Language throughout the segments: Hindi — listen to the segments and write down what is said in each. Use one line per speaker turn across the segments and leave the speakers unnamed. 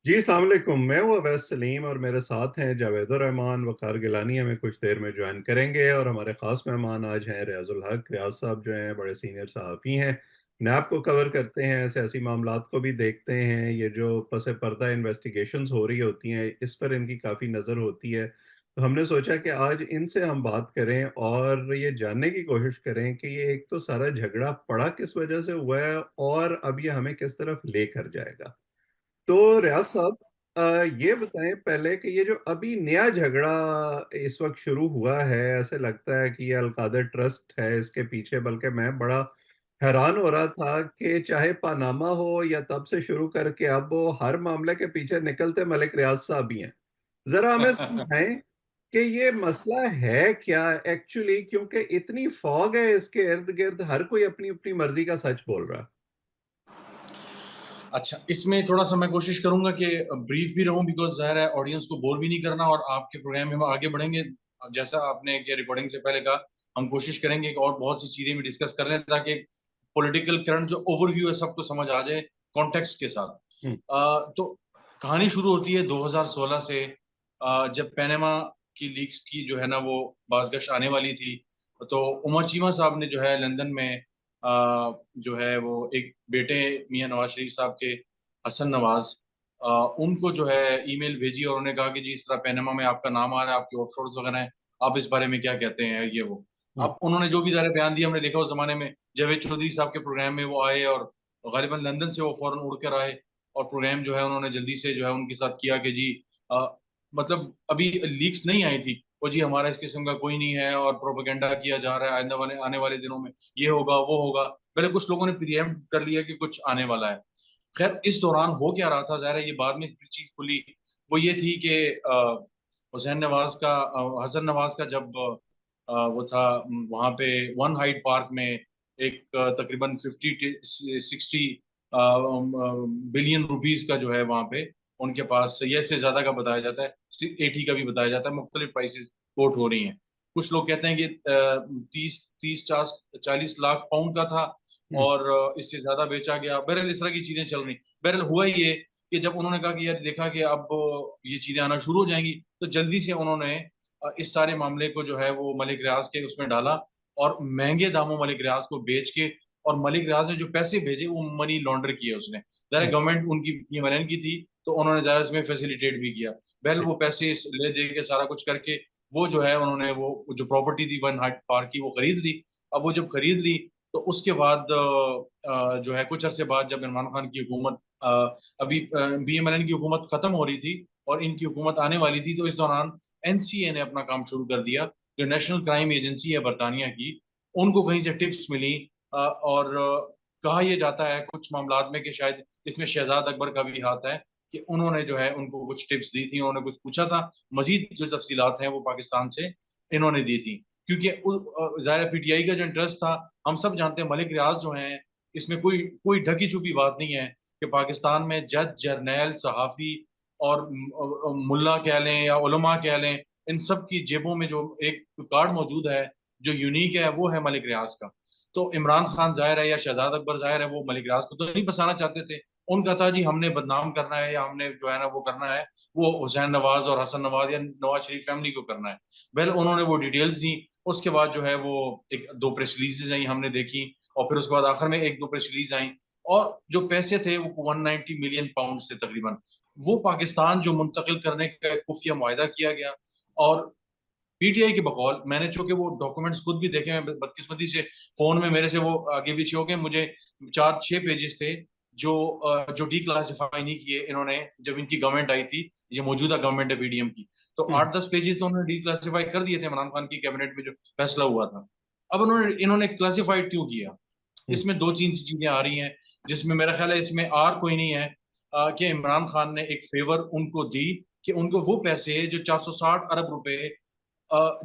जी अस्सलाम वालेकुम। मैं हूँ अवैस सलीम और मेरे साथ हैं जावेदुर रहमान, वक़ार गिलानी हमें कुछ देर में ज्वाइन करेंगे और हमारे ख़ास मेहमान आज हैं रियाज़ुल हक। रियाज़ साहब जो हैं बड़े सीनियर सहाफ़ी हैं, नैब को कवर करते हैं, सियासी मामलात को भी देखते हैं। ये जो पस पर्दा इन्वेस्टिगेशंस हो रही होती हैं, इस पर इनकी काफ़ी नज़र होती है। तो हमने सोचा कि आज इनसे हम बात करें और ये जानने की कोशिश करें कि ये एक तो सारा झगड़ा पड़ा किस वजह से हुआ है और अब ये हमें किस तरफ लेकर जाएगा। तो रियाज साहब, ये बताएं पहले कि ये जो अभी नया झगड़ा इस वक्त शुरू हुआ है, ऐसे लगता है कि ये अलकादर ट्रस्ट है इसके पीछे। बल्कि मैं बड़ा हैरान हो रहा था कि चाहे पानामा हो या तब से शुरू करके अब वो हर मामले के पीछे निकलते मलिक रियाज साहब ही हैं। जरा हमें समझाएं कि ये मसला है क्या एक्चुअली, क्योंकि इतनी फॉग है इसके इर्द गिर्द, हर कोई अपनी अपनी मर्जी का सच बोल रहा है।
अच्छा, इसमें थोड़ा-सा मैं कोशिश करूँगा कि ब्रीफ भी रहूँ बिकॉज़ ज़ाहिर है ऑडियंस को बोर भी नहीं करना और आपके प्रोग्राम में हम आगे बढ़ेंगे। जैसा आपने कि रिकॉर्डिंग से पहले कहा, हम कोशिश करेंगे कि और बहुत सी चीज़ें भी डिस्कस कर लें ताकि पॉलिटिकल करंट जो ओवरव्यू है सबको समझ आ जाए कॉन्टेक्स्ट के साथ।
हम्म।
तो कहानी शुरू होती है 2016 से जब पनामा की लीक्स की जो है ना वो बाज़गश आने वाली थी। तो उमर चीमा साहब ने जो है लंदन में जो है वो एक बेटे मियां नवाज शरीफ साहब के हसन नवाज उनको जो है ईमेल भेजी और उन्होंने कहा कि जी इस तरह पनामा में आपका नाम आ रहा है, आपके ऑफशोर्स वगैरह हैं, आप इस बारे में क्या कहते हैं ये वो।
हम्म।
अब उन्होंने जो भी ज़ाहिर बयान दिया हमने देखा उस जमाने में जावेद चौधरी साहब के प्रोग्राम में वो आए और गालिबन लंदन से वो फौरन उड़ कर आए और प्रोग्राम जो है उन्होंने जल्दी से जो है उनके साथ किया कि जी अ, मतलब अभी लीक्स नहीं आई थी वो जी हमारा इस किस्म का कोई नहीं है और प्रोपेगेंडा किया जा रहा है आने वाले दिनों में ये होगा वो होगा। पहले कुछ लोगों ने प्रीएम्प्ट कर लिया कि कुछ आने वाला है। खैर इस दौरान हो क्या रहा था, ज़ाहिर है ये बाद में चीज खुली, वो ये थी कि हुसैन नवाज का हसन नवाज का जब वो था वहां पे वन हाइट पार्क में एक तकरीबन 50 60 बिलियन रुपीस का जो है वहां पे उनके पास ये से ज्यादा का बताया जाता है, 80 का भी बताया जाता है, मुख्तलिफ प्राइसेस कोट हो रही हैं। कुछ लोग कहते हैं कि 30 30 40 40 लाख पाउंड का था
हम्म।
और इससे ज्यादा बेचा गया। बहरहाल इस तरह की चीजें चल रही। बहरहाल हुआ ये कि जब उन्होंने कहा कि यार देखा कि अब ये चीजें आना शुरू हो जाएंगी तो जल्दी से उन्होंने इस सारे मामले को जो है वो मलिक रियाज के उसमें डाला और महंगे दामों मलिक रियाज को बेच के और मलिक रियाज ने जो पैसे भेजे वो मनी लॉन्डर किए उसने। ज़ाहिर गवर्नमेंट उनकी यमन की थी तो उन्होंने ज़ाहिर इसमें फैसिलिटेट भी किया। बहल वो पैसे ले दे के सारा कुछ करके वो जो है उन्होंने वो जो प्रॉपर्टी थी वन हाइट पार्क की वो खरीद ली। अब वो जब खरीद ली तो उसके बाद जो है कुछ अरसे बाद जब इमरान खान की हुकूमत अभी बीएमएलएन की हुकूमत खत्म हो रही थी और इनकी हुकूमत आने वाली थी तो इस दौरान एनसीए ने अपना काम शुरू कर दिया, जो नेशनल क्राइम एजेंसी है बरतानिया की। उनको कहीं से टिप्स मिली और कहा यह जाता है कुछ मामलात में कि शायद इसमें शहजाद अकबर का भी हाथ है कि उन्होंने जो है उनको कुछ टिप्स दी थी, उन्होंने कुछ पूछा था। मजीद जो तफसीलात हैं वो पाकिस्तान से इन्होंने दी थी क्योंकि ज़ाहिर पीटीआई का जो इंटरेस्ट था हम सब जानते हैं। मलिक रियाज जो हैं इसमें कोई कोई ढकी छुपी बात नहीं है कि पाकिस्तान में जज जर्नैल सहाफ़ी और मुल्ला कह लें या उलमा कह लें, इन सब की जेबों में जो एक कार्ड मौजूद है जो यूनिक है वो है मलिक रियाज का। तो इमरान खान जाहिर है या शहजाद अकबर जाहिर है वो मलिक रियाज को तो नहीं फंसाना चाहते थे। उनका था जी हमने बदनाम करना है या हमने जो है ना वो करना है वो हुसैन नवाज और हसन नवाज या नवाज शरीफ फैमिली को करना है। वेल उन्होंने वो डिटेल्स दी। उसके बाद जो है वो एक दो प्रेस रिलीजेज आई हमने देखी और फिर उसके बाद आखिर में एक दो प्रेस रिलीज आई और जो पैसे थे वो 190 मिलियन पाउंड से तकरीबन वो पाकिस्तान जो मुंतकिल करने का खुफिया मुआहदा किया गया। और पीटीआई के बकौल मैंने चूंकि वो डॉक्यूमेंट्स खुद भी देखे हैं बदकिस्मती से फोन में मेरे से वो आगे पीछे हो गए, मुझे 4 6 पेजेस थे जो जो डी क्लासिफाई नहीं किए इन्होंने जब इनकी गवर्नमेंट आई थी। ये मौजूदा गवर्नमेंट है पीडीएम की। तो
हम्म।
8 10 पेजेस तो उन्होंने डी क्लासिफाई कर दिए थे इमरान खान की कैबिनेट में जो फैसला हुआ था। अब उन्होंने इन्होंने क्लासिफाइड क्यों किया?
हम्म।
इसमें दो तीन चीजें आ रही हैं जिसमें मेरा ख्याल है इसमें आर कोई नहीं है कि इमरान खान ने एक फेवर उनको दी कि उनको वो पैसे जो 460 अरब रुपए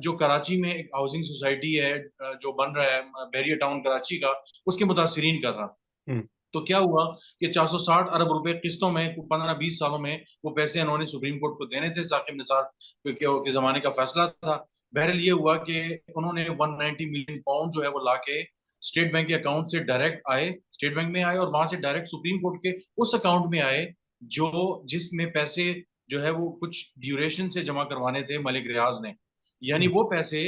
जो कराची में एक हाउसिंग सोसाइटी है जो बन रहा है बैरियर टाउन कराची का, उसके मुतासरीन का था।
हम्म।
तो क्या हुआ कि 460 अरब रुपए किस्तों में 15 20 सालों में वो पैसे इन्होंने सुप्रीम कोर्ट को देने थे। साकिब निसार के जमाने का फैसला था। बहरहाल ये हुआ कि उन्होंने 190 मिलियन पाउंड जो है वो लाके स्टेट बैंक के अकाउंट से डायरेक्ट आए, स्टेट बैंक में आए और वहां से डायरेक्ट सुप्रीम कोर्ट के उस अकाउंट में आए जिसमें पैसे जो है वो कुछ ड्यूरेशन से जमा करवाने थे मलिक रियाज ने, यानी
हम्म।
वो पैसे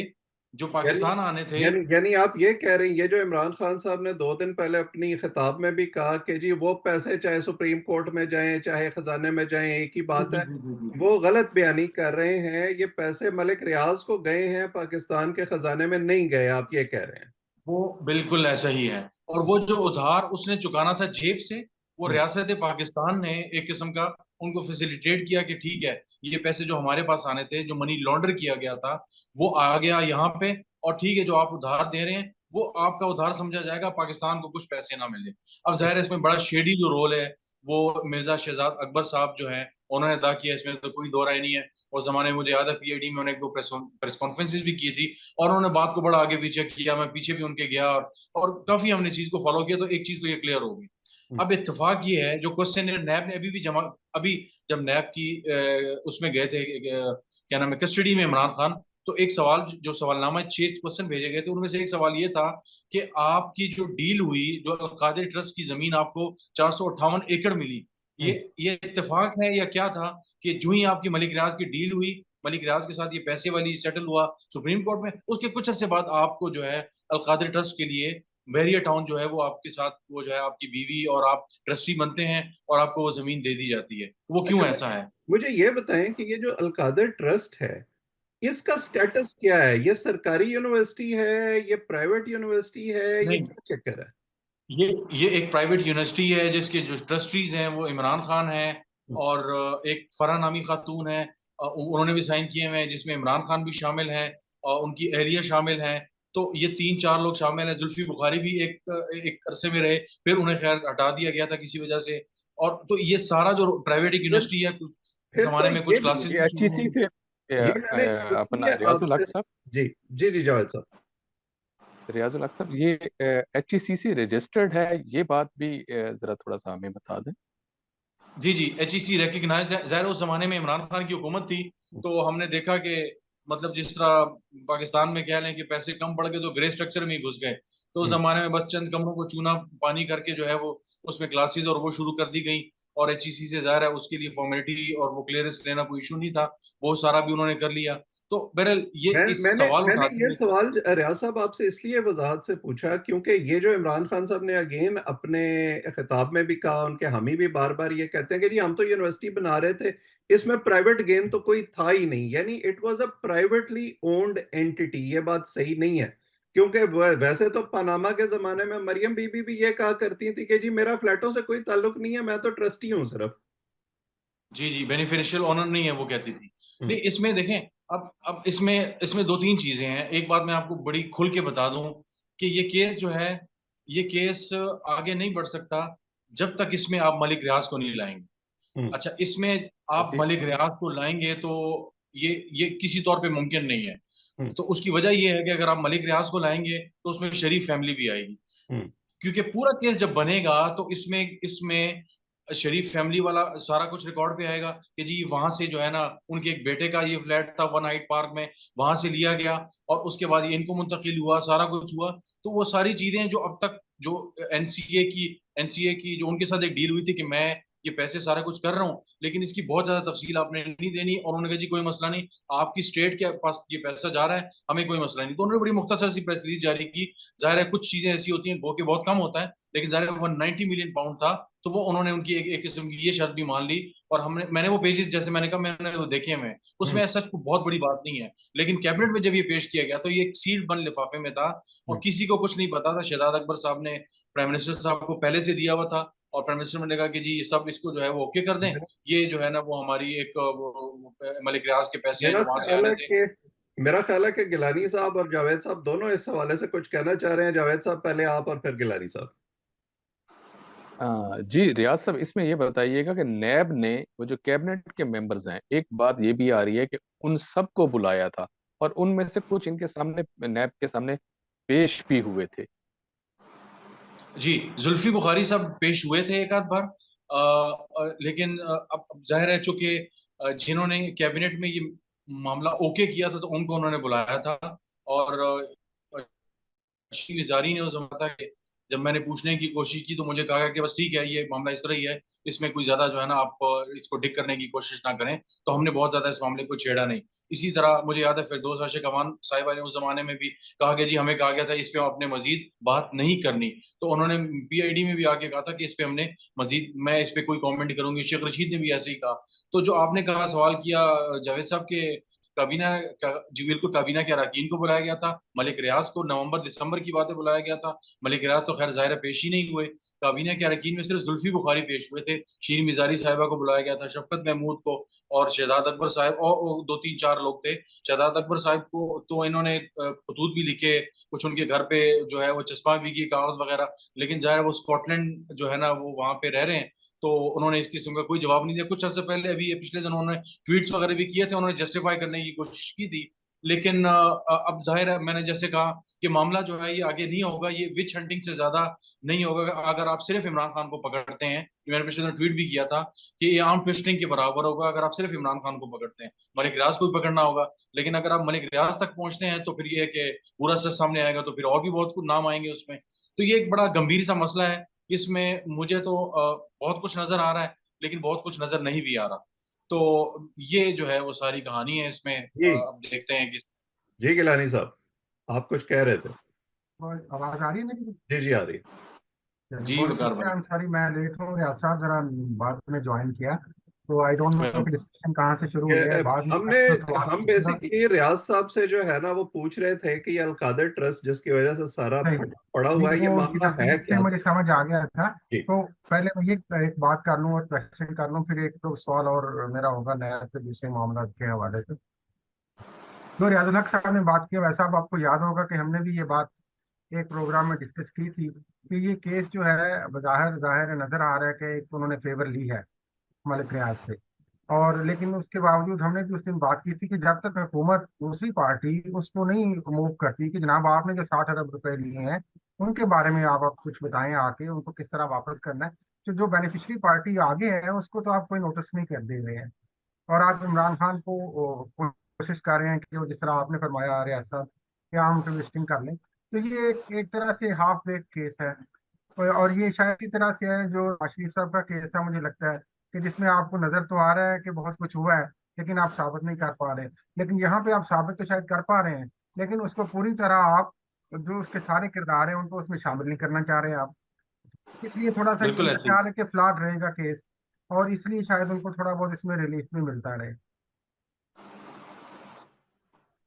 जो
यानी
पाकिस्तान आने थे।
यानी आप ये कह रहे हैं, ये जो इमरान खान साहब ने 2 दिन पहले अपनी खिताब में भी कहा कि जी वो पैसे चाहे सुप्रीम कोर्ट में जाएं चाहे खजाने में जाएं एक ही
जी
बात
जी
है,
जी जी जी जी।
वो गलत बयानी कर रहे हैं। ये पैसे मलिक रियाज को गए हैं, पाकिस्तान के खजाने में नहीं गए, आप ये कह रहे हैं।
वो बिल्कुल ऐसा ही है। और वो जो उधार उसने चुकाना था जेब से, वो
हम्म।
रियासत पाकिस्तान ने एक किस्म का उनको फैसिलिटेट किया कि ठीक है, ये पैसे जो हमारे पास आने थे, जो मनी लॉन्डर किया गया था, वो आ गया यहाँ पे। और ठीक है, जो आप उधार दे रहे हैं वो आपका उधार समझा जाएगा, पाकिस्तान को कुछ पैसे ना मिले। अब जाहिर है इसमें बड़ा शेडी जो रोल है वो मिर्जा शहजाद अकबर साहब जो है उन्होंने अदा किया, इसमें तो कोई दो राय नहीं है। उस जमाने में मुझे याद है पीआईडी में उन्होंने एक दो प्रेस कॉन्फ्रेंसेज भी की थी, और उन्होंने बात को बड़ा आगे पीछे किया, मैं पीछे भी उनके गया, और काफी हमने चीज को फॉलो किया, तो एक चीज तो ये क्लियर होगी।
हम्म।
अब इत्तेफाक ये है जो क्वेश्चन नैब ने अभी भी जमा, अभी जब नैब की उसमें गए थे, क्या नाम है, कस्टडी में इमरान खान, तो एक सवाल जो सवालनामा 6 क्वेश्चन भेजे गए थे, उनमें से एक सवाल ये था कि आपकी जो डील हुई, जो अलकादिर ट्रस्ट की जमीन आपको 458 एकड़ मिली, ये
हम्म।
ये इत्तेफाक है या क्या था कि जो ही आपकी मलिक रियाज की डील हुई, मलिक रियाज के साथ ये पैसे वाली सेटल हुआ सुप्रीम कोर्ट में, उसके कुछ अर्से बाद आपको जो है अलकादिर ट्रस्ट के लिए बहरिया टाउन जो है वो आपके साथ, वो जो है आपकी बीवी और आप ट्रस्टी बनते हैं, और आपको वो जमीन दे दी जाती है, वो
अच्छा,
क्यों ऐसा है?
मुझे ये बताएं कि ये जो अलकादर ट्रस्ट है, इसका स्टेटस क्या है? ये सरकारी यूनिवर्सिटी है, ये प्राइवेट यूनिवर्सिटी है, ये
नहीं,
क्या चक्कर है?
ये ये एक प्राइवेट यूनिवर्सिटी है जिसके जो ट्रस्टीज हैं वो इमरान खान है,
हम्म।
और एक फरह नामी खातून है, उन्होंने भी साइन किए हुए हैं, जिसमें इमरान खान भी शामिल हैं और उनकी अहलिया शामिल हैं। तो ये 3-4 लोग शामिल हैं। जुल्फी बुखारी भी एक अरसे में रहे, फिर उन्हें खैर हटा दिया गया था किसी वजह से। और तो ये सारा जो प्राइवेट एक
फिर
यूनिवर्सिटी है, कुछ
फिर तो
जमाने में
ये
कुछ
भी,
क्लासेस
ये
भी शुरू
एचईसी
हुई।
से
ये मैंने
अपना
इसलिए
रियाजुल हक
आपसे,
साहब,
जी जी जी जावेद साहब।
रियाजुल हक साहब, ये एचईसी से रजिस्टर्ड है, ये बात भी जरा थोड़ा सा हमें बता दें।
जी जी, HEC रिकग्नाइज है। ज़ाहिर है उस जमाने में इमरान खान की हुकूमत थी, तो हमने देखा कि मतलब जिस तरह पाकिस्तान में कह लें कि पैसे कम पड़ गए तो ग्रे स्ट्रक्चर में ही घुस गए, तो उस
हम्म।
जमाने में बस चंद कमरों को चूना पानी करके जो है वो उसमें क्लासेस और वो शुरू कर दी गई। और HEC से ज़ाहिर है उसके लिए फॉर्मेलिटी और वो क्लियरेंस लेना कोई इशू नहीं था, वो सारा भी उन्होंने कर लिया। तो बहरहाल ये इस
मैंने
सवाल
मैंने
उठाते
ये
हैं
सवाल रियाज साहब आपसे इसलिए वजाहत से पूछा, क्योंकि ये जो इमरान खान साहब ने अगेन अपने खिताब में भी कहा, उनके हामी भी बार बार ये कहते हैं कि जी हम तो यूनिवर्सिटी बना रहे थे, इसमें प्राइवेट गेन तो कोई था ही नहीं, यानी it was a privately owned entity. ये बात सही नहीं है, क्योंकि वैसे तो पनामा के जमाने में मरियम बीबी भी ये कहा करती थी कि जी मेरा फ्लैटों से कोई ताल्लुक नहीं है, मैं तो ट्रस्टी हूँ सिर्फ।
जी जी, बेनिफिशियल ऑनर नहीं है वो कहती थी। नहीं,
हम्म।
इसमें देखें, अब इसमें इसमें दो तीन चीजें हैं। एक बात मैं आपको बड़ी खुल के बता दूं कि ये केस जो है, ये केस आगे नहीं बढ़ सकता जब तक इसमें आप मलिक रियाज को नहीं लाएंगे।
हम्म।
अच्छा, इसमें आप
जी
मलिक रियाज को लाएंगे तो ये किसी तौर पे मुमकिन नहीं है।
हम्म।
तो उसकी वजह ये है कि अगर आप मलिक रियाज को लाएंगे तो उसमें शरीफ फैमिली भी आएगी,
हम्म।
क्योंकि पूरा केस जब बनेगा तो इसमें इसमें शरीफ फैमिली वाला सारा कुछ रिकॉर्ड पे आएगा कि जी वहां से जो है ना, उनके एक बेटे का ये फ्लैट था वन हाइट पार्क में, वहां से लिया गया, और उसके बाद ये इनको मुंतकिल हुआ, सारा कुछ हुआ। तो वो सारी चीजें जो अब तक जो एनसीए की जो उनके साथ एक डील हुई थी कि मैं ये पैसे सारा कुछ कर रहा हूँ, लेकिन इसकी बहुत ज्यादा तफसील आपने नहीं देनी, और उन्होंने कहा जी कोई मसला नहीं, आपकी स्टेट के पास ये पैसा जा रहा है, हमें कोई मसला नहीं। तो उन्होंने बड़ी मुख्तसर सी प्रेस रिलीज जारी की। जाहिर है कुछ चीजें ऐसी होती हैं वो कि बहुत कम होता है, लेकिन जाहिर है 190 मिलियन पाउंड था, तो वो उन्होंने उनकी एक किस्म की ये शर्त भी मान ली। और मैंने वो पेजेस, जैसे मैंने कहा, मैंने वो देखे हुए हैं,
हम्म।
उसमें सच को बहुत बड़ी बात नहीं है। लेकिन कैबिनेट में जब ये पेश किया गया तो ये एक सील्ड बंद लिफाफे में था, और
हम्म।
किसी को कुछ नहीं पता था। शहजाद अकबर साहब ने प्राइम मिनिस्टर साहब को पहले से दिया हुआ था, और प्राइम मिनिस्टर ने कहा कि जी ये सब इसको जो है वो ओके कर दें, ये जो है ना वो हमारी एक मलिक रियाज के पैसे हैं
मेरा
जो वहां से
ख्याल
आने
है
थे।
कि मेरा ख्याल है कि गिलानी साहब और जावेद साहब दोनों इस हवाले से कुछ कहना चाह रहे हैं। जावेद साहब पहले, आप और फिर गिलानी साहब।
जी रियाज साहब, इसमें ये बताइएगा कि नैब ने, वो जो कैबिनेट के मेंबर्स हैं, एक बात ये भी आ रही है कि उन सबको बुलाया था, और उनमें से कुछ इनके सामने, नैब के सामने पेश भी हुए थे।
जी, जुल्फी बुखारी साहब पेश हुए थे एक आध बार, लेकिन अब जाहिर है चूंकि जिन्होंने कैबिनेट में ये मामला ओके किया था तो उनको उन्होंने बुलाया था। और निजारी ने उस जमाना था जब मैंने पूछने की कोशिश की तो मुझे कहा गया कि बस ठीक है, ये मामला इस तरह ही है, इसमें कोई ज्यादा जो है ना आप इसको डिग करने की कोशिश ना करें। तो हमने बहुत ज्यादा इस मामले को छेड़ा नहीं। इसी तरह मुझे याद है फिरदौस आशिक अमान साहिबा ने उस जमाने में भी कहा गया जी, हमें कहा गया था इस पे आपने मजीद बात नहीं करनी, तो उन्होंने पीआईडी में भी आके कहा था कि इस पे हमने मजीद, मैं इस पे कोई कमेंट करूंगी। शेख रशीद ने भी ऐसे ही कहा। तो जो आपने कहा, सवाल किया जावेद साहब के, काबीना जी बिल्कुल, काबीना के अरकान को बुलाया गया था। मलिक रियाज को नवंबर दिसंबर की बातें बुलाया गया था। मलिक रियाज तो खैर ज़ाहिर पेश ही नहीं हुए। काबीना के अरकान में सिर्फ जुल्फी बुखारी पेश हुए थे। शीरीन मिजारी साहिबा को बुलाया गया था, शफकत महमूद को, और शहजाद अकबर साहब, और दो तीन चार लोग थे। शहजाद अकबर साहब को तो इन्होंने खतूत भी लिखे, कुछ उनके घर पे जो है वो चस्पा भी की, कागज वगैरह। लेकिन जाहिर है वो स्कॉटलैंड जो है ना वो वहां पे रह रहे हैं, तो उन्होंने इस किस्म का कोई जवाब नहीं दिया। कुछ अर्से पहले अभी पिछले दिनों उन्होंने ट्वीट्स वगैरह भी किए थे, उन्होंने जस्टिफाई करने की कोशिश की थी। लेकिन अब जाहिर है, मैंने जैसे कहा कि मामला जो है ये आगे नहीं होगा, ये विच हंटिंग से ज्यादा नहीं होगा। अगर आप सिर्फ इमरान खान को पकड़ते हैं, मैंने पिछले दिन ट्वीट भी किया था कि ये आर्म ट्विस्टिंग के बराबर होगा अगर आप सिर्फ इमरान खान को पकड़ते हैं। मलिक रियाज को भी पकड़ना होगा, लेकिन अगर आप मलिक रियाज तक पहुंचते हैं तो फिर ये है कि पूरा सच सामने आएगा, तो फिर और भी बहुत कुछ नाम आएंगे उसमें। तो ये एक बड़ा गंभीर सा मसला है। इसमें मुझे तो बहुत कुछ नजर आ रहा है, लेकिन बहुत कुछ नजर नहीं भी आ रहा। तो ये जो है वो सारी कहानी है इसमें।
जी
अब देखते हैं कि।
जी गिलानी साहब, आप कुछ कह रहे थे?
आवाज आ रही है मेरी?
जी जी, आ रही है।
चलिए,
जी
बहुत
वकार
शुक्रिया।
भाई।
आई एम सॉरी, मैं लेट हूँ। रियाज साहब जरा बाद में ज्वाइन किया, तो आई डोंट नो कि डिस्कशन कहाँ से शुरू हुई है। बाद में
हमने
तो सवाल
हम
पूछूंगा।
बेसिकली रियाज साहब से जो है ना वो पूछ रहे थे कि ये अलकादर ट्रस्ट जिसकी वजह से सारा
नहीं
पड़ा
नहीं,
हुआ है, ये
वो उनकी
मामला है
तफसील से
क्या?
मुझे समझ आ गया था।
जी
तो पहले मैं ये एक बात कर लूँ और क्वेश्चन कर लूँ, फिर एक दो सवाल और मेरा होगा नया पे दूसरे मामला के हवाले से। जो रियाजुल हक साहब ने बात की, वैसा अब आपको याद होगा कि हमने भी ये बात एक प्रोग्राम में डिस्कस की थी कि ये केस जो है बज़ाहिर ज़ाहिर नजर आ रहा है कि एक उन्होंने फेवर ली है मलिक रियाज से। और लेकिन उसके बावजूद हमने भी उस दिन बात की थी कि जब तक हुकूमत, दूसरी पार्टी उसको नहीं मूव करती कि जनाब आपने जो 60 अरब रुपए लिए हैं उनके बारे में आप कुछ बताएं आके, उनको किस तरह वापस करना है। तो जो बेनिफिशरी पार्टी आगे है उसको तो आप कोई नोटिस नहीं कर दे रहे हैं। और आप इमरान खान को कोशिश कर रहे हैं कि वो जिस तरह आपने फरमाया रियासत साहब कि आम ट्विस्टिंग कर लें। तो ये एक तरह से हाफ बेक केस है। और ये शायद की तरह से है जो शरीफ साहब का केस है, मुझे लगता है कि जिसमें आपको नजर तो आ रहा है कि बहुत कुछ हुआ है, लेकिन आप साबित नहीं कर पा रहे। लेकिन यहाँ पे आप साबित तो शायद कर पा रहे हैं, लेकिन उसको पूरी तरह आप, जो उसके सारे किरदार हैं उनको उसमें शामिल नहीं करना चाह रहे आप। इसलिए थोड़ा सा ये
बिल्कुल
मेरा
ऐसे ही।
ख्याल है कि फ्लॉड रहेगा केस, और इसलिए शायद उनको थोड़ा बहुत इसमें रिलीफ भी मिलता रहे।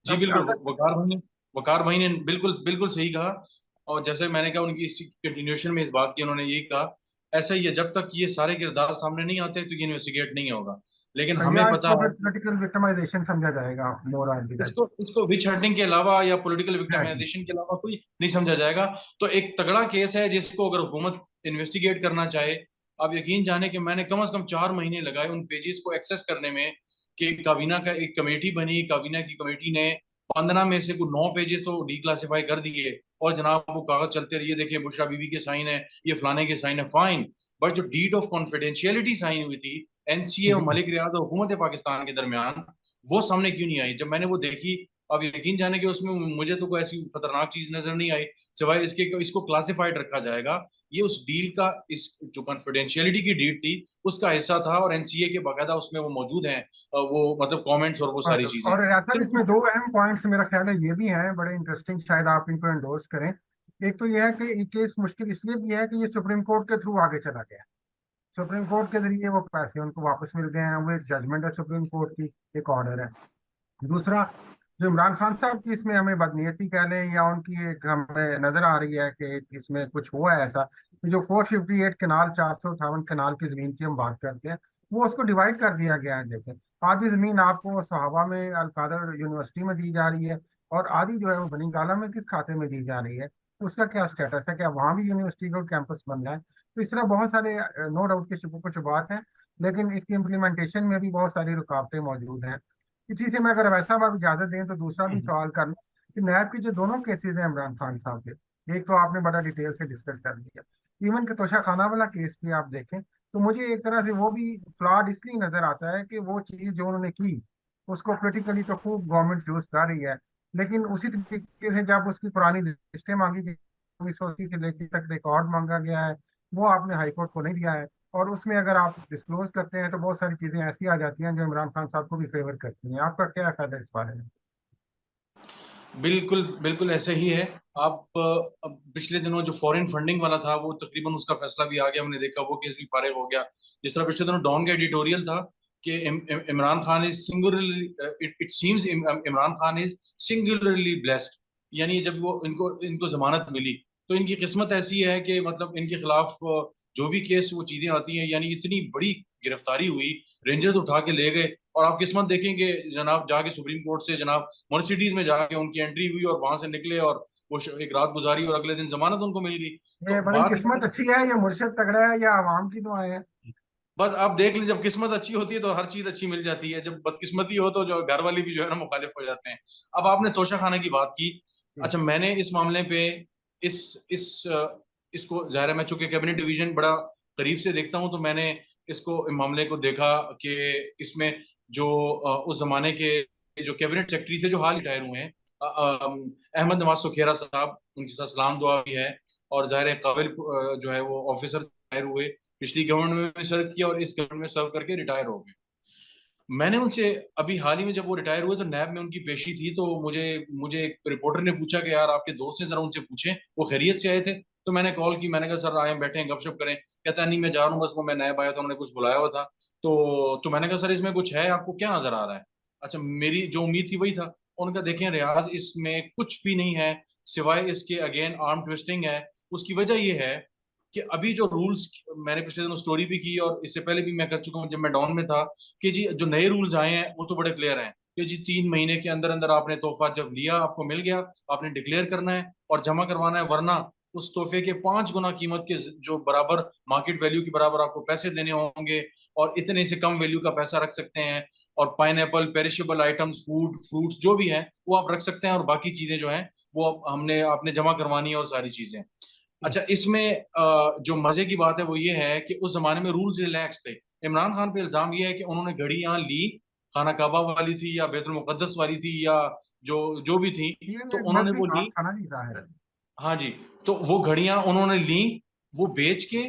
जी
अब
बिल्कुल,
अगर
वकार भाई ने बिल्कुल बिल्कुल सही कहा। और जैसे मैंने कहा, उनकी इसी कंटिन्यूएशन में इस बात की उन्होंने यही कहा, ऐसा ही है, जब तक ये सारे किरदार सामने नहीं आते तो ये इन्वेस्टिगेट नहीं होगा। लेकिन हमें
या
पता
इसको
है
फिर पॉलिटिकल विक्टिमाइजेशन समझा जाएगा मोर ऑन दी।
इसको इसको विच हंटिंग के अलावा या पॉलिटिकल
एग्जैक्टली।
विक्टिमाइजेशन के अलावा कोई नहीं समझा जाएगा। तो एक तगड़ा केस है जिसको अगर हुकूमत इन्वेस्टिगेट करना चाहे, आप यकीन जाने कि मैंने कम से कम 4 महीने लगाए उन पेजेस को एक्सेस करने में। कि काबीना का एक कमेटी बनी, काबीना की कमेटी ने 15 में से कुछ 9 पेजेस तो डिक्लासिफाई कर दिए, और जनाब वो कागज चलते रहिए, देखिए बुशरा बीबी के साइन है, ये फलाने के साइन है, फाइन। बट जो डीड ऑफ कॉन्फिडेंशियलिटी साइन हुई थी एनसीए और
जी।
मलिक रियाज और हुकूमत पाकिस्तान के दरमियान, वो सामने क्यों नहीं आई? जब मैंने वो देखी, अब यकीन जाने कि उसमें मुझे तो कोई ऐसी खतरनाक चीज नजर नहीं आई, सिवाय इसके इसको क्लासिफाइड रखा जाएगा। ये उस डील का, इस जो कॉन्फिडेंशियलिटी की डील थी उसका हिस्सा था, और एनसीए के बाकायदा उसमें वो मौजूद हैं, वो मतलब कमेंट्स और वो सारी चीजें।
और साहब
सिर्फ
इसमें दो अहम पॉइंट्स मेरा ख्याल है ये भी हैं बड़े इंटरेस्टिंग, शायद आप इनको एंडोर्स करें। एक तो ये है कि ये केस मुश्किल इसलिए भी है कि ये सुप्रीम कोर्ट के थ्रू आगे चला गया। सुप्रीम कोर्ट के जरिए वो पैसे उनको वापस मिल गए हैं, वो एक जजमेंट है सुप्रीम कोर्ट की, एक ऑर्डर है। दूसरा, जो इमरान खान साहब की इसमें हमें बदनीयती कह लें या उनकी एक हमें नजर आ रही है कि इसमें कुछ हुआ है ऐसा कि जो 458 कनाल, 458 कनाल की जमीन की हम बात करते हैं, वो उसको डिवाइड कर दिया गया है। देखें, आधी जमीन आपको सहाबा में अलकादर यूनिवर्सिटी में दी जा रही है, और आधी जो है वो बनी गाला में किस खाते में दी जा रही है। उसका क्या स्टेटस है, क्या वहां भी यूनिवर्सिटी का कैंपस बन रहा है? तो इस तरह बहुत सारे नो डाउट के शुबुक शुबात हैं, लेकिन इसकी इम्प्लीमेंटेशन में भी बहुत सारी रुकावटें मौजूद हैं। इसी से मैं अगर वैसा आप इजाजत दें तो दूसरा भी सवाल कर लूं कि नैब के जो दोनों केसेस हैं इमरान खान साहब के, एक तो आपने बड़ा डिटेल से डिस्कस कर दिया, इवन के तोशा खाना वाला केस भी आप देखें, तो मुझे एक तरह से वो भी फ्लॉड इसलिए नजर आता है कि वो चीज जो उन्होंने की उसको पोलिटिकली तो खूब गवर्नमेंट यूज कर रही है, लेकिन उसी तरीके से जब उसकी पुरानी लिस्टें मांगी गई 1980 से लेकर तक रिकॉर्ड मांगा गया है, वो आपने हाई कोर्ट को नहीं दिया है। और उसमें अगर आप डिस्क्लोज करते हैं तो बहुत सारी चीजें ऐसी आ जाती हैं जो इमरान खान साहब को भी फेवर करती हैं। आपका क्या ख्याल है इस बारे में?
बिल्कुल बिल्कुल ऐसे ही है। आप अब पिछले दिनों जो फॉरेन फंडिंग वाला था वो तकरीबन उसका फैसला भी आ गया, हमने देखा वो केस भी फारिग हो गया। जिस तरह पिछले दिनों डॉन का एडिटोरियल था कि Imran Khan is singularly, it seems Imran Khan is singularly blessed. यानी जब वो इनको इनको जमानत मिली तो इनकी किस्मत ऐसी है कि मतलब इनके खिलाफ जो भी केस वो चीजें आती हैं, यानी इतनी बड़ी गिरफ्तारी हुई, रेंजर्स उठा के ले गए। और आप किस्मत देखेंगे जनाब, जाके सुप्रीम कोर्ट से जनाब मर्सिडीज में जाके उनकी एंट्री हुई और वहां से निकले और वो एक रात गुजारी और अगले दिन जमानत उनको मिल गई।
ये
तो
बड़ी
बात
किस्मत अच्छी है, या मुर्शिद तगड़ा है, या आवाम की दुआएं हैं?
बस आप देख लीजिए, जब किस्मत अच्छी होती है तो हर चीज अच्छी मिल जाती है, जब बदकिस्मती हो तो जो घर वाली भी जो है ना मुखालिफ हो जाते हैं। अब आपने तोशा खाना की बात की। अच्छा, मैंने इस मामले पे इस इस इसको ज़ाहिर है, मैं चूंकि कैबिनेट डिवीजन बड़ा करीब से देखता हूं, तो मैंने इसको मामले को देखा कि इसमें जो उस जमाने के जो कैबिनेट सेक्रेटरी थे जो हाल रिटायर हुए हैं, अहमद नवाज सुखेरा साहब, उनके साथ सलाम दुआ भी है। और ज़ाहिर है काबिल जो है वो ऑफिसर रिटायर हुए, पिछली गवर्नमेंट में भी सर्व किया और इस गवर्नमेंट में सर्व करके रिटायर हो गए। मैंने उनसे अभी हाल ही में, जब वो रिटायर हुए तो नैब में उनकी पेशी थी, तो मुझे मुझे एक रिपोर्टर ने पूछा कि यार आपके दोस्त हैं, जरा उनसे पूछें वो खैरियत से आए थे। तो मैंने कॉल की, मैंने कहा सर आए बैठे हैं गपशप करें। कहता नहीं मैं जा रहा हूँ, बस वो मैं नैब आया था, उन्होंने कुछ बुलाया हुआ था। तो मैंने कहा सर इसमें कुछ है, आपको क्या नजर आ रहा है? अच्छा, मेरी जो उम्मीद थी वही था। उनका देखें रियाज, इसमें कुछ भी नहीं है सिवाय इसके अगेन आर्म ट्विस्टिंग है। उसकी वजह यह है कि अभी जो रूल्स, मैंने पिछले दिनों स्टोरी भी की और इससे पहले भी मैं कर चुका हूँ जब मैं डॉन में था, कि जी जो नए रूल्स आए हैं वो तो बड़े क्लियर हैं कि जी 3 महीने के अंदर अंदर आपने तोहफा जब लिया, आपको मिल गया, आपने डिक्लेयर करना है और जमा करवाना है, वरना उस तोहफे के 5 गुना कीमत के जो बराबर मार्केट वैल्यू के बराबर आपको पैसे देने होंगे, और इतने से कम वैल्यू का पैसा रख सकते हैं। और pineapple, perishable items, food, fruits जो भी है वो आप रख सकते हैं, और बाकी चीजें जो हैं वो हमने आपने जमा करवानी है और सारी चीजें। अच्छा, इसमें जो मजे की बात है वो ये है कि उस जमाने में रूल्स रिलैक्स थे। इमरान खान पे इल्जाम ये है कि उन्होंने घड़ी यहाँ ली, खाना काबा वाली थी या बैतुल मुकद्दस वाली थी, या जो जो भी थी,
ये
तो
एक
उन्होंने
मजहबी
वो
बात
ली।
था ना जी, जाहिर है।
हाँ जी। तो वो घड़ियां उन्होंने ली, वो बेच के,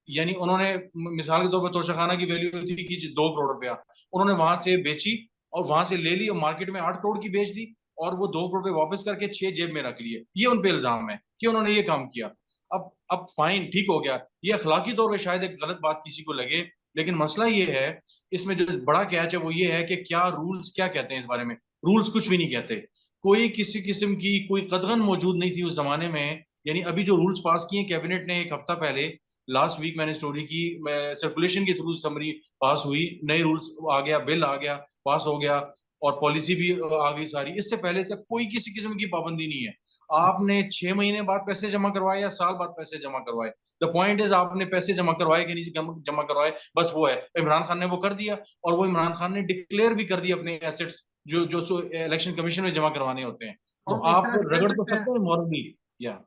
यानी उन्होंने मिसाल के तौर पर तोशाखाना की वैल्यू थी कि 2 करोड़ रुपया, उन्होंने वहां से बेची और वहां से ले ली और मार्केट में 8 करोड़ की बेच दी, और वो 2 करोड़ वापस करके 6 जेब में रख लिए। ये उन पे इल्जाम है कि उन्होंने ये काम किया। अब फाइन, ठीक हो गया। ये अखलाकी तौर पर शायद एक गलत बात किसी को लगे, लेकिन मसला ये है, इसमें जो बड़ा कैच है वो ये है कि क्या रूल्स क्या कहते हैं इस बारे में। रूल्स कुछ भी नहीं कहते। कोई किसी किस्म की कोई कदगन मौजूद नहीं थी उस जमाने में। यानी अभी जो रूल्स पास किए कैबिनेट ने एक हफ्ता पहले, लास्ट वीक मैंने स्टोरी की, सर्कुलेशन के थ्रू समरी पास हुई, नए रूल्स आ गया, बिल आ गया, पास हो गया, और पॉलिसी भी आ गई सारी। इससे पहले तक कोई किसी किस्म की पाबंदी नहीं है। आपने 6 महीने बाद पैसे जमा करवाए या साल बाद पैसे जमा करवाए, द पॉइंट इज आपने पैसे जमा करवाए कि नहीं जमा करवाए, बस वो है। इमरान खान ने वो कर दिया, और वो इमरान खान ने डिक्लेयर भी कर दिया अपने एसेट्स जो जो इलेक्शन कमीशन में जमा करवाने होते हैं। तो
और एक
आप
तरह से कह
रगड़ तो
सकते हैं,
सकते हैं मॉरली, या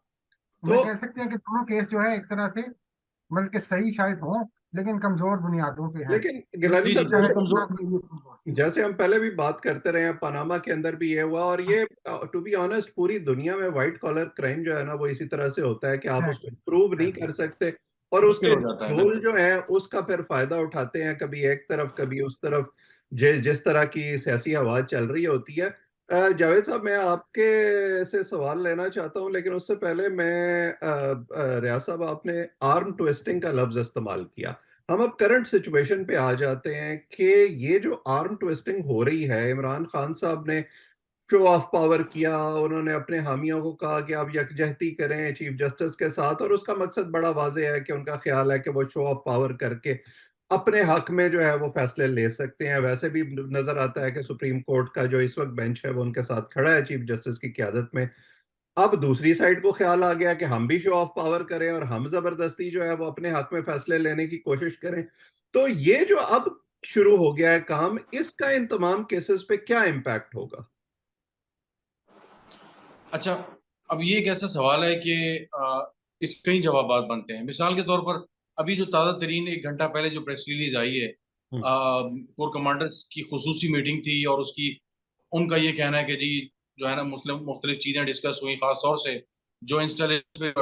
मैं
तो
कह सकते हैं कि दोनों केस जो है एक तरह से मतलब कि सही शायद हों, लेकिन कमजोर बुनियादों पे हैं।
लेकिन गिलानी
जी जी
साहब,
दोनों
शायद
कमजोर।
इतना भी ये कमजोर।
जैसे हम पहले भी बात करते रहे हैं, पनामा के अंदर भी ये हुआ, और ये टू बी ऑनेस्ट पूरी दुनिया में व्हाइट कॉलर क्राइम जो है ना वो इसी तरह से होता है कि आप उसको
एग्जैक्टली,
प्रूव नहीं कर
एग्जैक्टली।
सकते, और
मुश्किल
उसके
हो जाता है
ढोल
बिल्कुल।
जो है उसका फिर फायदा उठाते हैं, कभी एक तरफ कभी उस तरफ, जिस तरह की सियासी हवा चल रही होती है। जावेद साहब, मैं आपके से सवाल लेना चाहता हूं, लेकिन उससे पहले मैं रियाज साहब, आपने आर्म ट्विस्टिंग का लफ्ज इस्तेमाल किया। हम अब करंट सिचुएशन पे आ जाते हैं कि ये जो आर्म ट्विस्टिंग हो रही है, इमरान खान साहब ने शो ऑफ पावर किया, उन्होंने अपने हामियों को कहा कि आप यकजहती करें चीफ जस्टिस के साथ, और उसका मकसद बड़ा वाज़ेह है कि उनका ख्याल है कि वो शो ऑफ पावर करके अपने हक में जो है वो फैसले ले सकते हैं। वैसे भी नजर आता है कि सुप्रीम कोर्ट का जो इस वक्त बेंच है वो उनके साथ खड़ा है चीफ जस्टिस की क्यादत में। अब दूसरी साइड को ख्याल आ गया कि हम भी शो ऑफ पावर करें और हम जबरदस्ती जो है वो अपने हक में फैसले लेने की कोशिश करें। तो ये जो अब शुरू हो गया है काम, इसका इन तमाम केसेस पे क्या इम्पैक्ट होगा?
अच्छा, अब ये एक ऐसा सवाल है कि इस कई जवाब बनते हैं। मिसाल के तौर पर अभी जो ताज़ा तरीन 1 घंटा पहले जो प्रेस रिलीज आई है,
हम्म।
कोर कमांडर्स की खुसूसी मीटिंग थी, और उसकी उनका ये कहना है कि जी जो है ना मुख्तलिफ चीजें डिस्कस हुई, खास तौर से जो इंस्टॉलेशन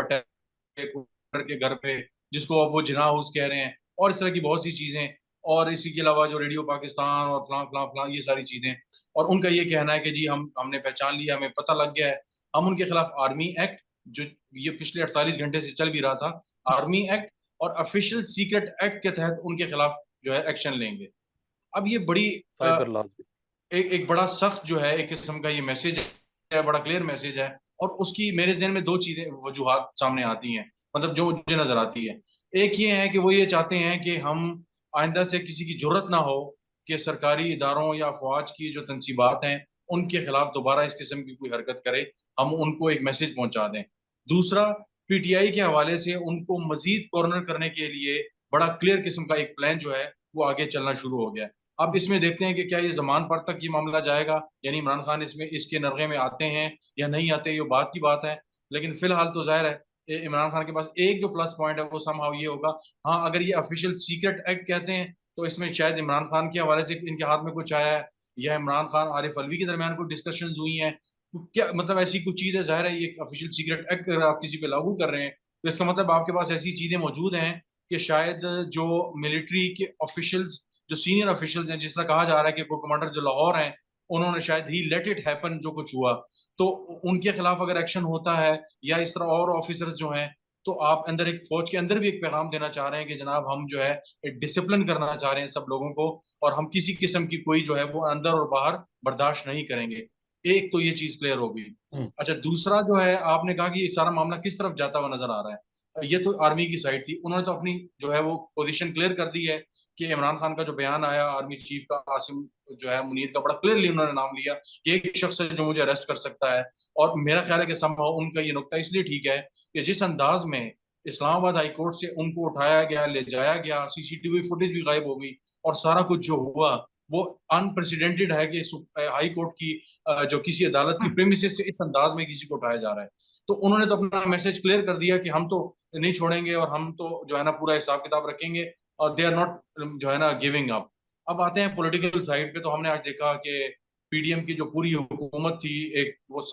के घर पे, जिसको अब वो जिना हाउस कह रहे हैं, और इस तरह की बहुत सी चीजें, और इसी के अलावा जो रेडियो पाकिस्तान और फलां फलां फलां ये सारी चीजें, और उनका ये कहना है कि जी हमने पहचान लिया, हमें पता लग गया है, हम उनके खिलाफ आर्मी एक्ट, जो ये पिछले 48 घंटे से चल भी रहा था, आर्मी एक्ट और ऑफिशियल सीक्रेट एक्ट के तहत उनके खिलाफ जो है एक्शन लेंगे। अब ये बड़ी
साइबर लॉज भी।
एक बड़ा सख्त जो है एक किस्म का ये मैसेज है, बड़ा क्लियर मैसेज है, और उसकी मेरे जहन में दो चीजें वजूहात सामने आती हैं, मतलब जो मुझे नजर आती है। एक ये है कि वो ये चाहते हैं कि हम आइंदा से किसी की जरूरत ना हो कि सरकारी इदारों या अफवाज की जो तनसीबात हैं उनके खिलाफ दोबारा इस किस्म की कोई हरकत करे, हम उनको एक मैसेज पहुंचा दें। दूसरा, पीटीआई के हवाले से उनको मजीद कॉर्नर करने के लिए बड़ा क्लियर किस्म का एक प्लान जो है वो आगे चलना शुरू हो गया है। अब इसमें देखते हैं कि क्या ये जमान पर तक ये मामला जाएगा, यानी इमरान खान इसमें इसके नरगे में आते हैं या नहीं आते, ये बात की बात है। लेकिन फिलहाल तो जाहिर है इमरान खान के पास एक जो प्लस पॉइंट है वो समहाउ ये होगा, हाँ अगर ये ऑफिशियल सीक्रेट एक्ट कहते हैं तो इसमें शायद इमरान खान के हवाले से इनके हाथ में कुछ आया है, या इमरान खान आरिफ अलवी के दरमियान कोई डिस्कशन हुई है, तो क्या मतलब ऐसी कुछ चीज है, जाहिर है ये ऑफिशियल सीक्रेट एक्ट अगर आप किसी पे लागू कर रहे हैं तो इसका मतलब आपके पास ऐसी चीजें मौजूद हैं कि शायद जो मिलिट्री के ऑफिशियल्स, जो सीनियर ऑफिशियल्स हैं, जिस तरह कहा जा रहा है कि कोर कमांडर जो लाहौर हैं उन्होंने शायद ही लेट इट हैपन जो कुछ हुआ, तो उनके खिलाफ अगर एक्शन होता है, या इस तरह और ऑफिसर्स जो हैं, तो आप अंदर एक फौज के अंदर भी एक पैगाम देना चाह रहे हैं कि जनाब हम जो है एक डिसिप्लिन करना चाह रहे हैं सब लोगों को, और हम किसी किस्म की कोई जो है वो अंदर और बाहर बर्दाश्त नहीं करेंगे। एक तो ये चीज क्लियर होगी। अच्छा, दूसरा जो है आपने कहा कि ये सारा मामला किस तरफ जाता हुआ नजर आ रहा है, ये तो आर्मी की साइड थी, उन्होंने तो अपनी जो है वो पोजीशन क्लियर कर दी है कि इमरान खान का जो बयान आया आर्मी चीफ का आसिम जो है मुनीर का, बड़ा क्लियरली उन्होंने नाम लिया कि एक शख्स है जो मुझे अरेस्ट कर सकता है। और मेरा ख्याल है कि समहाउ उनका ये नुक्ता इसलिए ठीक है कि जिस अंदाज में इस्लामाबाद हाई कोर्ट से उनको उठाया गया, ले जाया गया, सीसीटीवी फुटेज भी गायब हो गई, और सारा कुछ जो हुआ वो अनप्रेसिडेंटेड है कि हाई कोर्ट की जो किसी अदालत की प्रेमिसेस से इस अंदाज में किसी को उठाया जा रहा है। तो उन्होंने तो अपना मैसेज क्लियर कर दिया कि हम तो नहीं छोड़ेंगे, और हम तो जो है ना पूरा हिसाब किताब रखेंगे, और दे आर नॉट जो है ना गिविंग अप। अब आते हैं पॉलिटिकल साइड पे, तो हमने आज देखा कि पीडीएम की जो पूरी हुकूमत थी, एक वो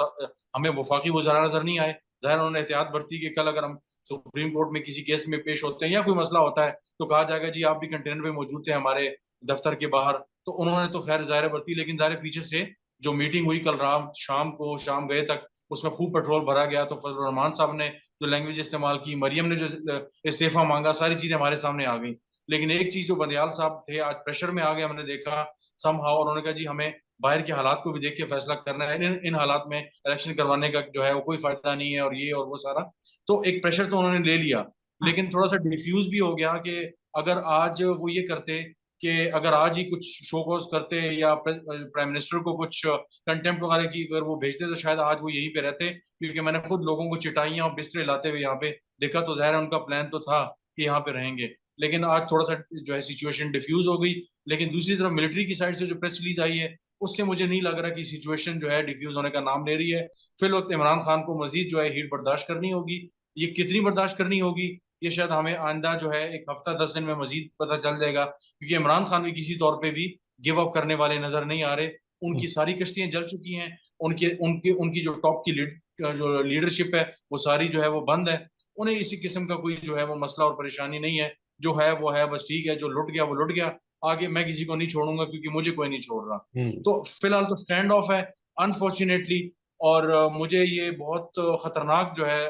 हमें वफाकी वज़रा नजर नहीं आए। जाहिर उन्होंने एहतियात बरती कि कल अगर हम सुप्रीम कोर्ट में किसी केस में पेश होते हैं या कोई मसला होता है तो कहा जाएगा जी आप भी कंटेनर में मौजूद थे हमारे दफ्तर के बाहर। तो उन्होंने तो खैर जाहिर बरती, लेकिन जाहिर पीछे से जो मीटिंग हुई कल रात शाम को, शाम गए तक, उसमें खूब पेट्रोल भरा गया। तो फजल रहमान साहब ने जो लैंग्वेज इस्तेमाल की, मरियम ने जो इस्तीफा मांगा, सारी चीजें हमारे सामने आ गई। लेकिन एक चीज जो बंदियाल साहब थे आज प्रेशर में आ गए, हमने देखा समहाउ, उन्होंने कहा जी हमें बाहर के हालात को भी देख के फैसला करना है, इन हालात में इलेक्शन करवाने का जो है वो कोई फायदा नहीं है, और ये और वो सारा। तो एक प्रेशर तो उन्होंने ले लिया, लेकिन थोड़ा सा डिफ्यूज भी हो गया कि अगर आज वो ये करते कि अगर आज ही कुछ शो कॉज करते या प्राइम मिनिस्टर को कुछ कंटेम्प्ट वगैरह की अगर वो भेजते तो शायद आज वो यहीं पे रहते, क्योंकि मैंने खुद लोगों को चिटाइयां और बिस्तरे लाते हुए यहाँ पे देखा, तो जाहिर है उनका प्लान तो था कि यहाँ पे रहेंगे। लेकिन आज थोड़ा सा जो है सिचुएशन डिफ्यूज हो गई। लेकिन दूसरी तरफ मिलिट्री की साइड से जो प्रेस रिलीज आई है उससे मुझे नहीं लग रहा कि सिचुएशन जो है डिफ्यूज होने का नाम ले रही है। फिर वक्त इमरान खान को मजीद जो है हीट बर्दाश्त करनी होगी। ये कितनी बर्दाश्त करनी होगी ये शायद हमें आइंदा जो है एक हफ्ता 10 दिन में मजीद पता चल जाएगा, क्योंकि इमरान खान भी किसी तौर पे भी गिव अप करने वाले नजर नहीं आ रहे। उनकी सारी कश्तियां जल चुकी हैं, उनके उनके उनकी जो टॉप की जो लीडरशिप है वो सारी जो है वो बंद है। उन्हें इसी किस्म का कोई जो है वो मसला और परेशानी नहीं है, जो है वो है, बस ठीक है, जो लुट गया वो लुट गया, आगे मैं किसी को नहीं छोड़ूंगा क्योंकि मुझे कोई नहीं छोड़ रहा। तो फिलहाल तो स्टैंड ऑफ है अनफॉर्चुनेटली। और मुझे ये बहुत खतरनाक जो है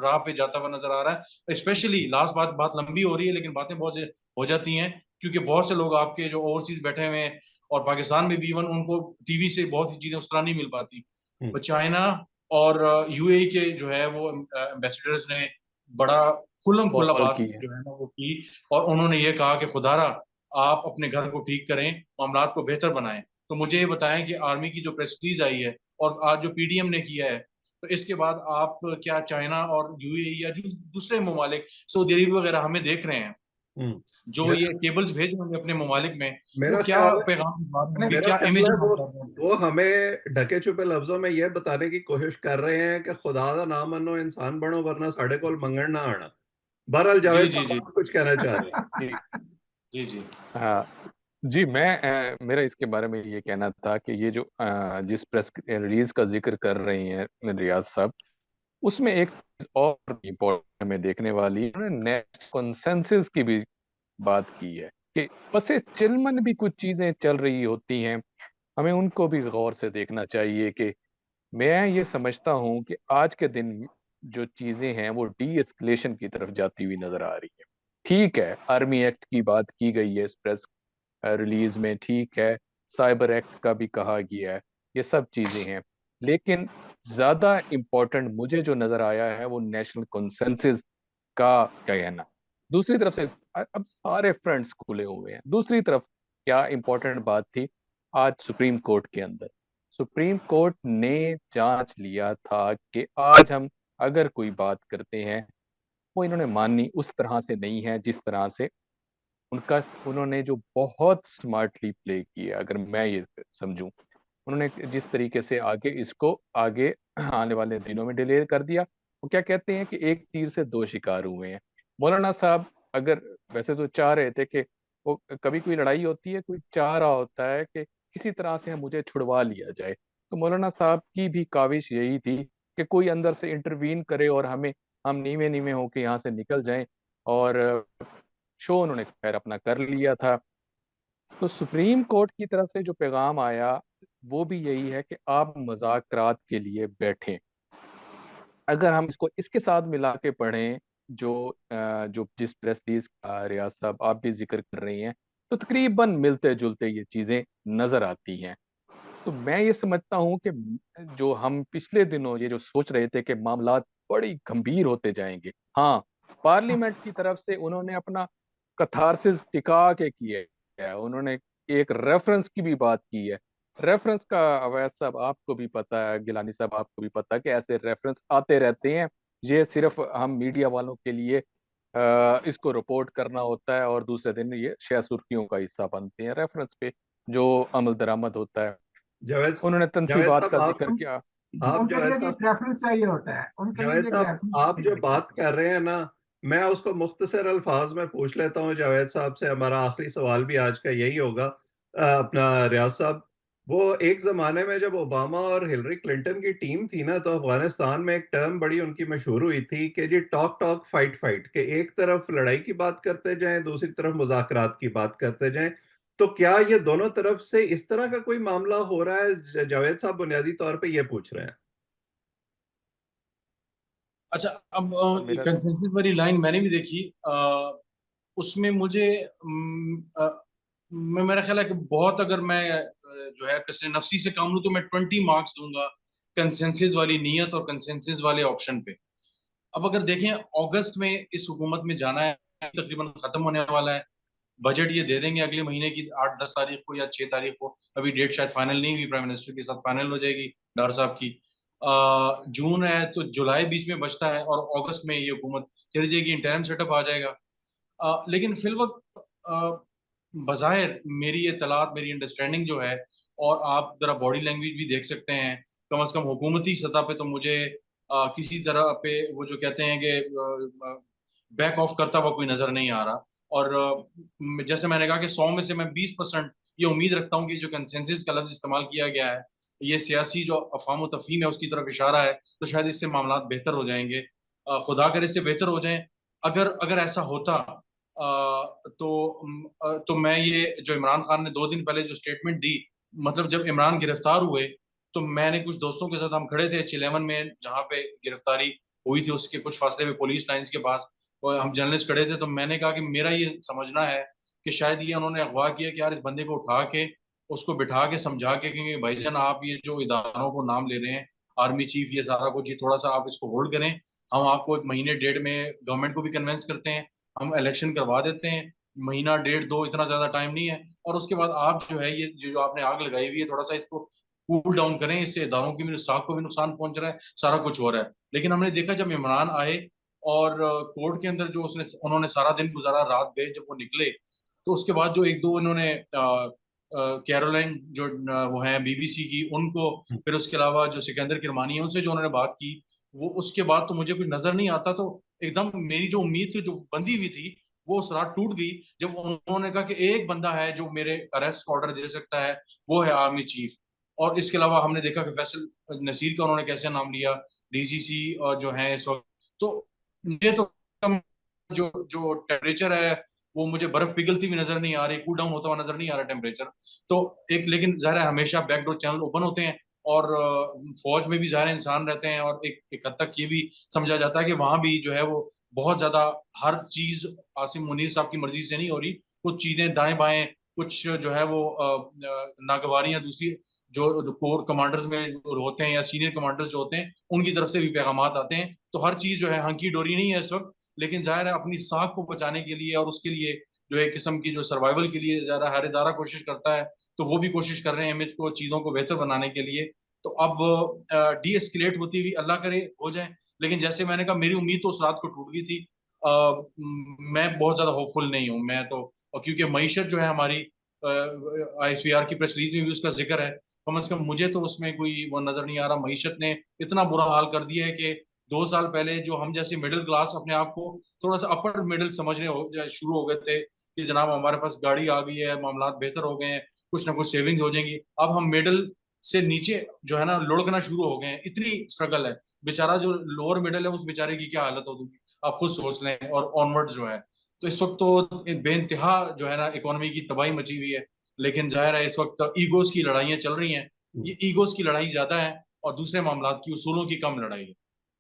राह पे जाता हुआ नजर आ रहा है। स्पेशली लास्ट बात लंबी हो रही है लेकिन बातें बहुत हो जाती हैं, क्योंकि बहुत से लोग आपके जो ओवरसीज बैठे हुए हैं और पाकिस्तान में भी इवन उनको टीवी से बहुत सी चीजें उस तरह नहीं मिल पाती। तो चाइना और यूएई के जो है वो एम्बेसडर्स ने बड़ा खुल्लम खुल्ला
कॉल
बात
की है।
जो है ना वो की, और उन्होंने ये कहा कि खुदारा आप अपने घर को ठीक करें, मामलात को बेहतर बनाएं। तो मुझे ये बताएं कि आर्मी की जो प्रेस रिलीज आई है और आज जो पीडीएम ने किया है, तो इसके बाद आप क्या चाइना और यूएई या जो दूसरे ममालिक सऊदी अरब वगैरह हमें देख रहे हैं जो ये
मेरा
केबल्स भेज रहे हैं अपने ममालिक में, वो
मेरा
क्या
ख्याल है
पैगाम बात
नहीं,
होगी,
मेरा
क्या
ख्याल
इमेज
है
हम कर रहे हैं।
वो हमें ढके छुपे लफ्जों में ये बताने की कोशिश कर रहे हैं कि खुदा का ना मनो इंसान बनो वरना साढ़े कोल मंगण ना आना। बहरहाल
जी
जावेद
जी जी
साहब आप कुछ कहना चाह रहे हैं।
जी।
जी जी
हाँ जी, मैं मेरा इसके बारे में ये कहना था कि ये जो जिस प्रेस रिलीज का जिक्र कर रही हैं रियाज साहब, उसमें एक चीज और इम्पोर्टेंट हमें देखने वाली है, उन्होंने नेक्स्ट कंसेंसस की भी बात की है कि बसे चिलमन भी कुछ चीजें चल रही होती हैं, हमें उनको भी गौर से देखना चाहिए। कि मैं ये समझता हूं कि आज के दिन जो चीजें हैं वो डी एस्केलेशन की तरफ जाती हुई नजर आ रही है। ठीक है, आर्मी एक्ट की बात की गई है इस प्रेस रिलीज में, ठीक है, साइबर एक्ट का भी कहा गया है, ये सब चीजें हैं, लेकिन ज्यादा इम्पोर्टेंट मुझे जो नजर आया है वो नेशनल कंसेंसस का क्या कहना। दूसरी तरफ से अब सारे फ्रंट्स खुले हुए हैं। दूसरी तरफ क्या इंपॉर्टेंट बात थी, आज सुप्रीम कोर्ट के अंदर सुप्रीम कोर्ट ने जांच लिया था कि आज हम अगर कोई बात करते हैं, वो इन्होंने माननी उस तरह से नहीं है जिस तरह से उनका, उन्होंने जो बहुत स्मार्टली प्ले किया, अगर मैं ये समझूं, उन्होंने जिस तरीके से आगे इसको आगे आने वाले दिनों में डिले कर दिया। वो क्या कहते हैं कि एक तीर से दो शिकार हुए हैं। मौलाना साहब अगर वैसे तो चाह रहे थे कि वो, कभी कोई लड़ाई होती है, कोई चाह रहा होता है कि किसी तरह से मुझे छुड़वा लिया जाए, तो मौलाना साहब की भी काविश यही थी कि कोई अंदर से इंटरवीन करे और हम नीवे नीवे होके यहाँ से निकल जाएं। और शो उन्होंने खैर अपना कर लिया था। तो सुप्रीम कोर्ट की तरफ से जो पैगाम आया वो भी यही है कि आप मुज़ाकरात के लिए बैठें। अगर हम इसको इसके साथ मिला के पढ़ें, जो जिस प्रेस रिलीज का रियाज साहब आप भी जिक्र कर रही हैं, तो तकरीबन मिलते जुलते ये चीजें नजर आती हैं। तो मैं ये समझता हूँ कि जो हम पिछले दिनों ये जो सोच रहे थे कि मामलात बड़ी गंभीर होते जाएंगे, हाँ, पार्लियामेंट की तरफ से उन्होंने अपना कथारसिस टिका के किया है। उन्होंने एक रेफरेंस की भी बात की है। रेफरेंस का अवैध साहब आपको भी पता है, गिलानी साहब आपको भी पता है कि ऐसे रेफरेंस आते रहते हैं। ये सिर्फ हम मीडिया वालों के लिए इसको रिपोर्ट करना होता है और दूसरे दिन ये शह सुर्खियों का हिस्सा बनते हैं रेफरेंस पे जो अमल दरामद होता है।
जावेद
उन्होंने
जावेद
तंसीबात
साहब
का
आप
जिक्र किया।
आप
उनके लिए
जावेद
भी
साहब
एक रेफरेंस चाहिए होता है, उनके लिए
जावेद
भी एक
साहब
रेफरेंस
आप जो
चाहिए
बात
होता
कर रहे हैं ना, मैं उसको मुख्तसर अल्फाज में पूछ लेता हूँ जावेद साहब से। हमारा आखिरी सवाल भी आज का यही होगा। अपना रियाज साहब, वो एक जमाने में जब ओबामा और हिलरी क्लिंटन की टीम थी ना, तो अफगानिस्तान में एक टर्म बड़ी उनकी मशहूर हुई थी कि जी टॉक टॉक फाइट फाइट, के एक तरफ लड़ाई की बात करते जाएं, दूसरी तरफ मुज़ाकरात की बात करते जाएं। तो क्या ये दोनों तरफ से इस तरह का कोई मामला हो रहा है? जावेद साहब बुनियादी तौर पे ये पूछ रहे हैं।
अच्छा, अब
मेरा
कंसेंसस वाली लाइन मैंने भी देखी। उसमें मुझे मेरा ख्याल है कि बहुत, अगर मैं जो है कसर नफसी से काम लूँ तो मैं 20 मार्क्स दूंगा कंसेंसस वाली नीयत और कंसेंसस वाले ऑप्शन पे। अब अगर देखें, अगस्त में इस हुकूमत में जाना है, तकरीबन खत्म होने वाला है। बजट ये दे देंगे अगले महीने की 8-10 तारीख को या 6 तारीख को। अभी डेट शायद फाइनल नहीं हुई, प्राइम मिनिस्टर के साथ फाइनल हो जाएगी डार साहब की। जून है तो जुलाई बीच में बचता है और अगस्त में ये हुकूमत चली जाएगी, इंटरिम सेटअप आ जाएगा। लेकिन फिल वक्त बज़ाहिर मेरी इत्तलात, मेरी अंडरस्टैंडिंग जो है, और आप जरा बॉडी लैंग्वेज भी देख सकते हैं, कम से कम हुकूमती सतह पे तो मुझे किसी तरह पे वो जो कहते हैं कि बैक ऑफ करता हुआ कोई नजर नहीं आ रहा। और जैसे मैंने कहा कि 100 में से मैं 20% ये उम्मीद रखता हूँ कि जो कंसेंसस का लफ्ज इस्तेमाल किया गया है, ये सियासी जो अफवाम व तफहीम है उसकी तरफ इशारा है, तो शायद इससे मामला बेहतर हो जाएंगे। खुदा करे इससे बेहतर हो जाए। अगर अगर ऐसा होता तो मैं ये जो इमरान खान ने 2 दिन पहले जो स्टेटमेंट दी, मतलब जब इमरान गिरफ्तार हुए तो मैंने कुछ दोस्तों के साथ, हम खड़े थे H11 में जहाँ पे गिरफ्तारी हुई थी, उसके कुछ फासले में पुलिस लाइंस के पास, और हम जर्नलिस्ट खड़े थे। तो मैंने कहा कि मेरा ये समझना है कि शायद ये उन्होंने अगवा किया कि यार इस बंदे को उठा के उसको बिठा के समझा के कि भाईजान आप ये जो इदारों को नाम ले रहे हैं, आर्मी चीफ, ये सारा कुछ, ये थोड़ा सा आप इसको होल्ड करें। हम आपको 1 महीने 1.5 में गवर्नमेंट को भी कन्विंस करते हैं, हम इलेक्शन करवा देते हैं। महीना 1.5 2 इतना ज्यादा टाइम नहीं है। और उसके बाद आप जो है ये जो आपने आग लगाई हुई है, थोड़ा सा इसको कूल डाउन करें, इससे इदारों की भी, स्टाफ को भी नुकसान पहुंच रहा है, सारा कुछ हो रहा है। लेकिन हमने देखा जब इमरान आए और कोर्ट के अंदर जो उन्होंने सारा दिन गुजारा, रात गए, जब वो निकले तो उसके बाद जो एक दो इन्होंने कैरोलाइन जो वो हैं बीबीसी की, उनको, फिर उसके अलावा जो सिकंदर किरमानी है उनसे जो उन्होंने बात की, वो उसके बाद तो मुझे कुछ नजर नहीं आता। तो एकदम मेरी जो उम्मीद थी जो बंधी हुई थी, वो उस रात टूट गई जब उन्होंने कहा कि एक बंदा है जो मेरे अरेस्ट ऑर्डर दे सकता है, वो है आर्मी चीफ। और इसके अलावा हमने देखा कि फैसल नसीर का उन्होंने कैसे नाम लिया, डीजीसी और जो है इस वक्त। तो मुझे तो जो जो टेम्परेचर है वो मुझे बर्फ पिघलती हुई नजर नहीं आ रही, कूल डाउन होता हुआ नजर नहीं आ रहा टेम्परेचर। तो एक लेकिन जाहिर है हमेशा बैकडोर चैनल ओपन होते हैं, और फौज में भी जाहिर इंसान रहते हैं, और एक हद तक ये भी समझा जाता है कि वहां भी जो है वो बहुत ज्यादा हर चीज आसिम मुनीर साहब की मर्जी से नहीं हो रही। कुछ चीजें दाएं बाएं, कुछ जो है वो नागवारियां दूसरी जो कोर कमांडर्स में होते हैं या सीनियर कमांडर्स जो होते हैं उनकी तरफ से भी पैगाम आते हैं। तो हर चीज जो है हंकी डोरी नहीं है इस वक्त, लेकिन जाहिर है अपनी साख को बचाने के लिए और उसके लिए जो एक किस्म की जो सर्वाइवल के लिए ज़्यादा हर इदारा कोशिश करता है, तो वो भी कोशिश कर रहे हैं इमेज को, चीज़ों को बेहतर बनाने के लिए। तो अब डी एस्केलेट होती हुई अल्लाह करे हो जाए, लेकिन जैसे मैंने कहा मेरी उम्मीद तो उस रात को टूट गई थी। मैं बहुत ज़्यादा होपफुल नहीं हूँ मैं तो, और क्योंकि मीशत जो है हमारी ISPR की प्रेस रिलीज में भी उसका जिक्र है, कम से कम मुझे तो उसमें कोई वो नजर नहीं आ रहा। मीशत ने इतना बुरा हाल कर दिया है कि 2 साल पहले जो हम जैसे मिडिल क्लास अपने आप को थोड़ा सा अपर मिडिल समझने शुरू हो गए थे कि जनाब हमारे पास गाड़ी आ गई है, मामला बेहतर हो गए हैं, कुछ ना कुछ सेविंग्स हो जाएंगी, अब हम मिडिल से नीचे जो है ना लुढ़कना शुरू हो गए हैं। इतनी स्ट्रगल है, बेचारा जो लोअर मिडिल है उस बेचारे की क्या हालत होगी आप खुद सोच लें, और ऑनवर्ड जो है। तो इस वक्त तो बेइंतहा जो है ना इकोनॉमी की तबाही मची हुई है, लेकिन जाहिर है इस वक्त ईगोस की लड़ाइयाँ चल रही हैं। ये ईगोस की लड़ाई ज्यादा है और दूसरे मामला की उसूलों की कम लड़ाई है।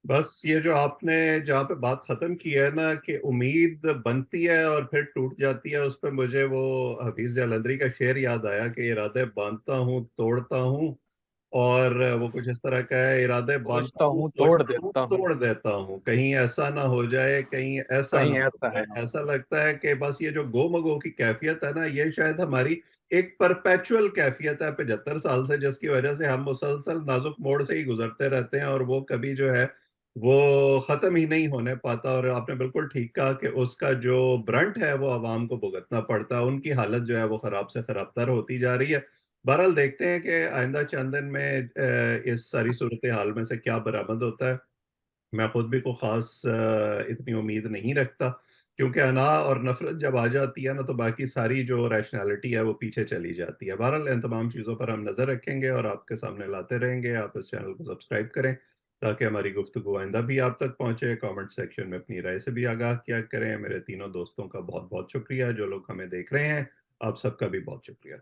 बस ये जो आपने जहाँ पे बात खत्म की है ना कि उम्मीद बनती है और फिर टूट जाती है, उस पर मुझे वो हफीज जालंधरी का शेर याद आया कि इरादे बांधता हूँ तोड़ता हूँ, और वो कुछ इस तरह का है, इरादे बांधता
सोचता
हूँ
हूँ तोड़
सोचता हूँ
देता हूँ,
तोड़ देता हूँ, कहीं ऐसा ना हो जाए कहीं ऐसा ना
कहीं
हो
ऐसा है
जाए।
ना।
ऐसा लगता है कि बस ये जो गोमगो की कैफियत है ना, ये शायद हमारी एक परपेचुअल कैफियत है 75 साल से, जिसकी वजह से हम मुसलसल नाजुक मोड़ से ही गुजरते रहते हैं और वो कभी जो है वो खत्म ही नहीं होने पाता। और आपने बिल्कुल ठीक कहा कि उसका जो ब्रंट है वो आवाम को भुगतना पड़ता है, उनकी हालत जो है वो खराब से खराब तर होती जा रही है। बहरहाल देखते हैं कि आइंदा चंद दिन में इस सारी सूरत हाल में से क्या बरामद होता है। मैं खुद भी को खास इतनी उम्मीद नहीं रखता, क्योंकि अना और नफरत जब आ जाती है ना तो बाकी सारी जो रैशनैलिटी है वो पीछे चली जाती है। बहरहाल इन तमाम चीज़ों पर हम नज़र रखेंगे और आपके सामने लाते रहेंगे। आप इस चैनल को सब्सक्राइब करें ताकि हमारी गुफ्तगू आइंदा भी आप तक पहुंचे। कमेंट सेक्शन में अपनी राय से भी आगाह किया करें। मेरे तीनों दोस्तों का बहुत बहुत शुक्रिया, जो लोग हमें देख रहे हैं आप सबका भी बहुत शुक्रिया।